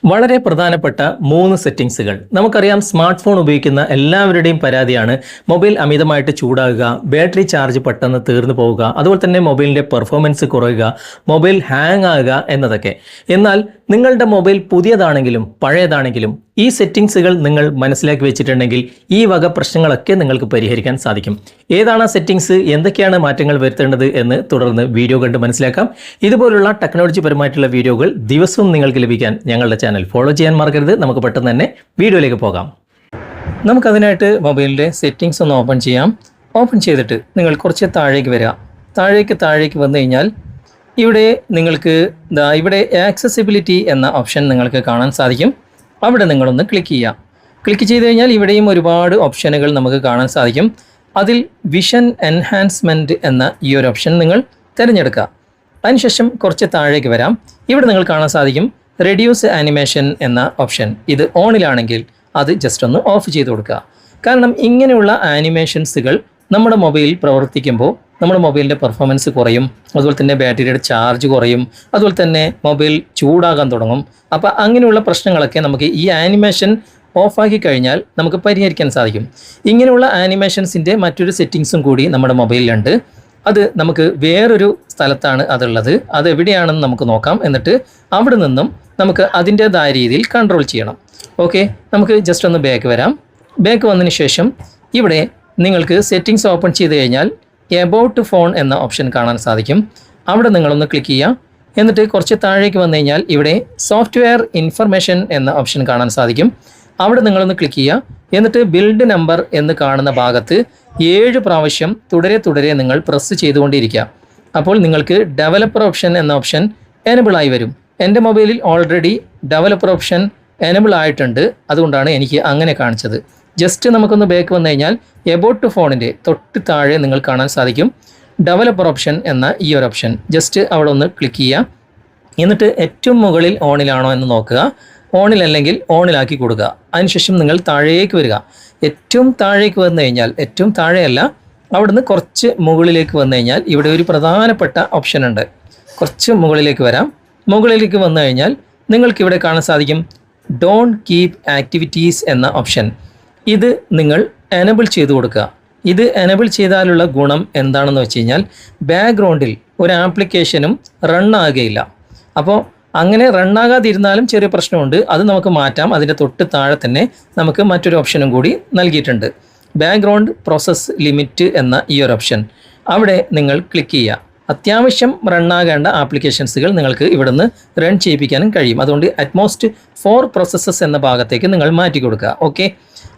വളരെ പ്രധാനപ്പെട്ട 3 സെറ്റിംഗ്സുകൾ. നമുക്കറിയാം, സ്മാർട്ട് ഫോൺ ഉപയോഗിക്കുന്ന എല്ലാവരുടെയും പരാതിയാണ് മൊബൈൽ അമിതമായിട്ട് ചൂടാകുക, ബാറ്ററി ചാർജ് പെട്ടെന്ന് തീർന്നു പോവുക, അതുപോലെ തന്നെ മൊബൈലിൻ്റെ പെർഫോമൻസ് കുറയുക, മൊബൈൽ ഹാങ് ആകുക എന്നതൊക്കെ. എന്നാൽ നിങ്ങളുടെ മൊബൈൽ പുതിയതാണെങ്കിലും പഴയതാണെങ്കിലും ഈ സെറ്റിംഗ്സുകൾ നിങ്ങൾ മനസ്സിലാക്കി വെച്ചിട്ടുണ്ടെങ്കിൽ ഈ വക പ്രശ്നങ്ങളൊക്കെ നിങ്ങൾക്ക് പരിഹരിക്കാൻ സാധിക്കും. ഏതാണ് ആ സെറ്റിംഗ്സ്, എന്തൊക്കെയാണ് മാറ്റങ്ങൾ വരുത്തേണ്ടത് എന്ന് തുടർന്ന് വീഡിയോ കണ്ട് മനസ്സിലാക്കാം. ഇതുപോലുള്ള ടെക്നോളജി പരമായിട്ടുള്ള വീഡിയോകൾ ദിവസവും നിങ്ങൾക്ക് ലഭിക്കാൻ ഞങ്ങളുടെ ചാനൽ ഫോളോ ചെയ്യാൻ മറക്കരുത്. നമുക്ക് പെട്ടെന്ന് തന്നെ വീഡിയോയിലേക്ക് പോകാം. നമുക്കതിനായിട്ട് മൊബൈലിൻ്റെ സെറ്റിംഗ്സ് ഒന്ന് ഓപ്പൺ ചെയ്യാം. ഓപ്പൺ ചെയ്തിട്ട് നിങ്ങൾ കുറച്ച് താഴേക്ക് വരിക. താഴേക്ക് വന്നു കഴിഞ്ഞാൽ ഇവിടെ നിങ്ങൾക്ക് ഇവിടെ ആക്സസിബിലിറ്റി എന്ന ഓപ്ഷൻ നിങ്ങൾക്ക് കാണാൻ സാധിക്കും. അവിടെ നിങ്ങളൊന്ന് ക്ലിക്ക് ചെയ്യുക. ക്ലിക്ക് ചെയ്ത് കഴിഞ്ഞാൽ ഇവിടെയും ഒരുപാട് ഓപ്ഷനുകൾ നമുക്ക് കാണാൻ സാധിക്കും. അതിൽ വിഷൻ എൻഹാൻസ്മെൻറ്റ് എന്ന ഈ ഒരു ഓപ്ഷൻ നിങ്ങൾ തിരഞ്ഞെടുക്കുക. അതിനുശേഷം കുറച്ച് താഴേക്ക് വരാം. ഇവിടെ നിങ്ങൾ കാണാൻ സാധിക്കും റെഡ്യൂസ് ആനിമേഷൻ എന്ന ഓപ്ഷൻ. ഇത് ഓണിലാണെങ്കിൽ അത് ജസ്റ്റ് ഒന്ന് ഓഫ് ചെയ്ത് കൊടുക്കുക. കാരണം ഇങ്ങനെയുള്ള ആനിമേഷൻസുകൾ നമ്മുടെ മൊബൈലിൽ പ്രവർത്തിക്കുമ്പോൾ നമ്മുടെ മൊബൈലിൻ്റെ പെർഫോമൻസ് കുറയും, അതുപോലെ തന്നെ ബാറ്ററിയുടെ ചാർജ് കുറയും, അതുപോലെ തന്നെ മൊബൈൽ ചൂടാകാൻ തുടങ്ങും. അപ്പോൾ അങ്ങനെയുള്ള പ്രശ്നങ്ങളൊക്കെ നമുക്ക് ഈ ആനിമേഷൻ ഓഫാക്കി കഴിഞ്ഞാൽ നമുക്ക് പരിഹരിക്കാൻ സാധിക്കും. ഇങ്ങനെയുള്ള ആനിമേഷൻസിൻ്റെ മറ്റൊരു സെറ്റിങ്സും കൂടി നമ്മുടെ മൊബൈലിലുണ്ട്. അത് നമുക്ക് വേറൊരു സ്ഥലത്താണ് അതുള്ളത്. അത് എവിടെയാണെന്ന് നമുക്ക് നോക്കാം. എന്നിട്ട് അവിടെ നിന്നും നമുക്ക് അതിൻ്റേതായ രീതിയിൽ കൺട്രോൾ ചെയ്യണം. ഓക്കെ, നമുക്ക് ജസ്റ്റ് ഒന്ന് ബാക്ക് വരാം. ബാക്ക് വന്നതിന് ശേഷം ഇവിടെ നിങ്ങൾക്ക് സെറ്റിങ്സ് ഓപ്പൺ ചെയ്ത് കഴിഞ്ഞാൽ എബൌട്ട് ഫോൺ എന്ന ഓപ്ഷൻ കാണാൻ സാധിക്കും. അവിടെ നിങ്ങളൊന്ന് ക്ലിക്ക് ചെയ്യുക. എന്നിട്ട് കുറച്ച് താഴേക്ക് വന്നു കഴിഞ്ഞാൽ ഇവിടെ സോഫ്റ്റ്വെയർ ഇൻഫർമേഷൻ എന്ന ഓപ്ഷൻ കാണാൻ സാധിക്കും. അവിടെ നിങ്ങളൊന്ന് ക്ലിക്ക് ചെയ്യുക. എന്നിട്ട് ബിൽഡ് നമ്പർ എന്ന് കാണുന്ന ഭാഗത്ത് 7 പ്രാവശ്യം തുടരെ നിങ്ങൾ പ്രസ് ചെയ്തുകൊണ്ടിരിക്കുക. അപ്പോൾ നിങ്ങൾക്ക് ഡെവലപ്പർ ഓപ്ഷൻ എന്ന ഓപ്ഷൻ എനബിൾ ആയി വരും. എൻ്റെ മൊബൈലിൽ ഓൾറെഡി ഡെവലപ്പർ ഓപ്ഷൻ എനബിൾ ആയിട്ടുണ്ട്. അതുകൊണ്ടാണ് എനിക്ക് അങ്ങനെ കാണിച്ചത്. ജസ്റ്റ് നമുക്കൊന്ന് ബാക്ക് വന്നു കഴിഞ്ഞാൽ എബൌട്ട് ഫോണിൻ്റെ തൊട്ട് താഴെ നിങ്ങൾ കാണാൻ സാധിക്കും ഡെവലപ്പർ ഓപ്ഷൻ എന്ന ഈ ഒരു ഓപ്ഷൻ. ജസ്റ്റ് അവിടെ ഒന്ന് ക്ലിക്ക് ചെയ്യുക. എന്നിട്ട് ഏറ്റവും മുകളിൽ ഓണിലാണോ എന്ന് നോക്കുക. ഓണിലല്ലെങ്കിൽ ഓണിലാക്കി കൊടുക്കുക. അതിനുശേഷം നിങ്ങൾ താഴേക്ക് വരിക. ഏറ്റവും താഴേക്ക് വന്നു കഴിഞ്ഞാൽ, ഏറ്റവും താഴെയല്ല, അവിടുന്ന് കുറച്ച് മുകളിലേക്ക് വന്നു കഴിഞ്ഞാൽ ഇവിടെ ഒരു പ്രധാനപ്പെട്ട ഓപ്ഷൻ ഉണ്ട്. കുറച്ച് മുകളിലേക്ക് വരാം. മുകളിലേക്ക് വന്നു കഴിഞ്ഞാൽ നിങ്ങൾക്കിവിടെ കാണാൻ സാധിക്കും ഡോണ്ട് കീപ് ആക്ടിവിറ്റീസ് എന്ന ഓപ്ഷൻ. ഇത് നിങ്ങൾ എനബിൾ ചെയ്ത് കൊടുക്കുക. ഇത് എനബിൾ ചെയ്താലുള്ള ഗുണം എന്താണെന്ന് വെച്ച് കഴിഞ്ഞാൽ ബാക്ക്ഗ്രൗണ്ടിൽ ഒരു ആപ്ലിക്കേഷനും റണ്ണാകുകയില്ല. അപ്പോൾ അങ്ങനെ റണ്ണാകാതിരുന്നാലും ചെറിയ പ്രശ്നമുണ്ട്. അത് നമുക്ക് മാറ്റാം. അതിൻ്റെ തൊട്ട് താഴെ തന്നെ നമുക്ക് മറ്റൊരു ഓപ്ഷനും കൂടി നൽകിയിട്ടുണ്ട്. ബാക്ക്ഗ്രൗണ്ട് പ്രോസസ്സ് ലിമിറ്റ് എന്ന ഈ ഒരു ഓപ്ഷൻ. അവിടെ നിങ്ങൾ ക്ലിക്ക് ചെയ്യുക. അത്യാവശ്യം റണ്ണാകേണ്ട ആപ്ലിക്കേഷൻസുകൾ നിങ്ങൾക്ക് ഇവിടുന്ന് റൺ ചെയ്യിപ്പിക്കാനും കഴിയും. അതുകൊണ്ട് അറ്റ്മോസ്റ്റ് 4 പ്രോസസ്സസ് എന്ന ഭാഗത്തേക്ക് നിങ്ങൾ മാറ്റി കൊടുക്കുക. ഓക്കെ,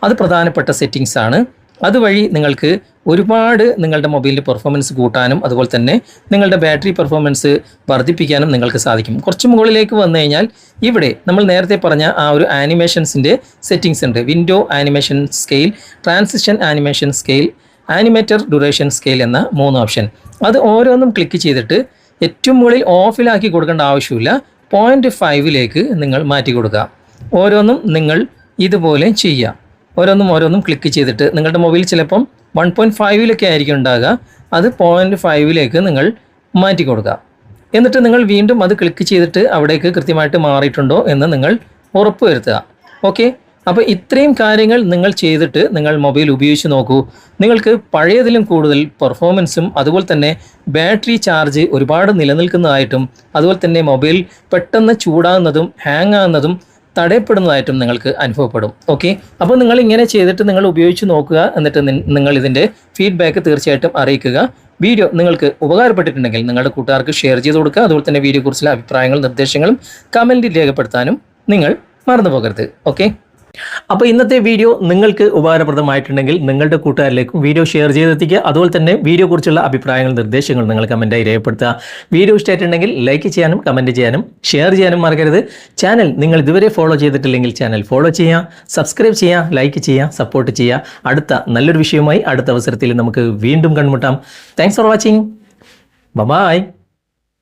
അത് പ്രധാനപ്പെട്ട സെറ്റിങ്സ് ആണ്. അതുവഴി നിങ്ങൾക്ക് ഒരുപാട് നിങ്ങളുടെ മൊബൈലിൻ്റെ പെർഫോമൻസ് കൂട്ടാനും അതുപോലെ തന്നെ നിങ്ങളുടെ ബാറ്ററി പെർഫോമൻസ് വർദ്ധിപ്പിക്കാനും നിങ്ങൾക്ക് സാധിക്കും. കുറച്ച് മുകളിലേക്ക് വന്നു കഴിഞ്ഞാൽ ഇവിടെ നമ്മൾ നേരത്തെ പറഞ്ഞ ആ ഒരു ആനിമേഷൻസിൻ്റെ സെറ്റിങ്സ് ഉണ്ട്. Window animation scale, transition animation scale, animator duration scale എന്ന 3 ഓപ്ഷൻ. അത് ഓരോന്നും ക്ലിക്ക് ചെയ്തിട്ട് ഏറ്റവും മുകളിൽ ഓഫിലാക്കി കൊടുക്കേണ്ട ആവശ്യമില്ല. 0.5 നിങ്ങൾ മാറ്റി കൊടുക്കുക. ഓരോന്നും നിങ്ങൾ ഇതുപോലെ ചെയ്യുക. ഓരോന്നും ക്ലിക്ക് ചെയ്തിട്ട് നിങ്ങളുടെ മൊബൈൽ ചിലപ്പം 1.5 ആയിരിക്കും ഉണ്ടാകുക. അത് 0.5 നിങ്ങൾ മാറ്റി കൊടുക്കുക. എന്നിട്ട് നിങ്ങൾ വീണ്ടും അത് ക്ലിക്ക് ചെയ്തിട്ട് അവിടേക്ക് കൃത്യമായിട്ട് മാറിയിട്ടുണ്ടോ എന്ന് നിങ്ങൾ ഉറപ്പ് വരുത്തുക. ഓക്കെ, അപ്പോൾ ഇത്രയും കാര്യങ്ങൾ നിങ്ങൾ ചെയ്തിട്ട് നിങ്ങൾ മൊബൈൽ ഉപയോഗിച്ച് നോക്കൂ. നിങ്ങൾക്ക് പഴയതിലും കൂടുതൽ പെർഫോമൻസും അതുപോലെ തന്നെ ബാറ്ററി ചാർജ് ഒരുപാട് നിലനിൽക്കുന്നതായിട്ടും അതുപോലെ തന്നെ മൊബൈൽ പെട്ടെന്ന് ചൂടാകുന്നതും ഹാങ് ആകുന്നതും തടയപ്പെടുന്നതായിട്ടും നിങ്ങൾക്ക് അനുഭവപ്പെടും. ഓക്കെ, അപ്പോൾ നിങ്ങൾ ഇങ്ങനെ ചെയ്തിട്ട് നിങ്ങൾ ഉപയോഗിച്ച് നോക്കുക. എന്നിട്ട് നിങ്ങൾ ഇതിൻ്റെ ഫീഡ്ബാക്ക് തീർച്ചയായിട്ടും അറിയിക്കുക. വീഡിയോ നിങ്ങൾക്ക് ഉപകാരപ്പെട്ടിട്ടുണ്ടെങ്കിൽ നിങ്ങളുടെ കൂട്ടുകാർക്ക് ഷെയർ ചെയ്ത് കൊടുക്കുക. അതുപോലെ തന്നെ വീഡിയോയെക്കുറിച്ചുള്ള അഭിപ്രായങ്ങളും നിർദ്ദേശങ്ങളും കമൻറ്റിൽ രേഖപ്പെടുത്താനും നിങ്ങൾ മറന്നു പോകരുത്. ഓക്കെ, അപ്പോൾ ഇന്നത്തെ വീഡിയോ നിങ്ങൾക്ക് ഉപകാരപ്രദമായിട്ടുണ്ടെങ്കിൽ നിങ്ങളുടെ കൂട്ടുകാരിലേക്കും വീഡിയോ ഷെയർ ചെയ്തെത്തിക്കുക. അതുപോലെ തന്നെ വീഡിയോ കുറിച്ചുള്ള അഭിപ്രായങ്ങളും നിർദ്ദേശങ്ങളും നിങ്ങൾ കമൻറ്റായി രേഖപ്പെടുത്തുക. വീഡിയോ ഇഷ്ടമായിട്ടുണ്ടെങ്കിൽ ലൈക്ക് ചെയ്യാനും കമൻറ്റ് ചെയ്യാനും ഷെയർ ചെയ്യാനും മറക്കരുത്. ചാനൽ നിങ്ങൾ ഇതുവരെ ഫോളോ ചെയ്തിട്ടില്ലെങ്കിൽ ചാനൽ ഫോളോ ചെയ്യുക, സബ്സ്ക്രൈബ് ചെയ്യുക, ലൈക്ക് ചെയ്യുക, സപ്പോർട്ട് ചെയ്യുക. അടുത്ത നല്ലൊരു വിഷയവുമായി അടുത്ത അവസരത്തിൽ നമുക്ക് വീണ്ടും കണ്ടുമുട്ടാം. Thanks for watching. ബൈ.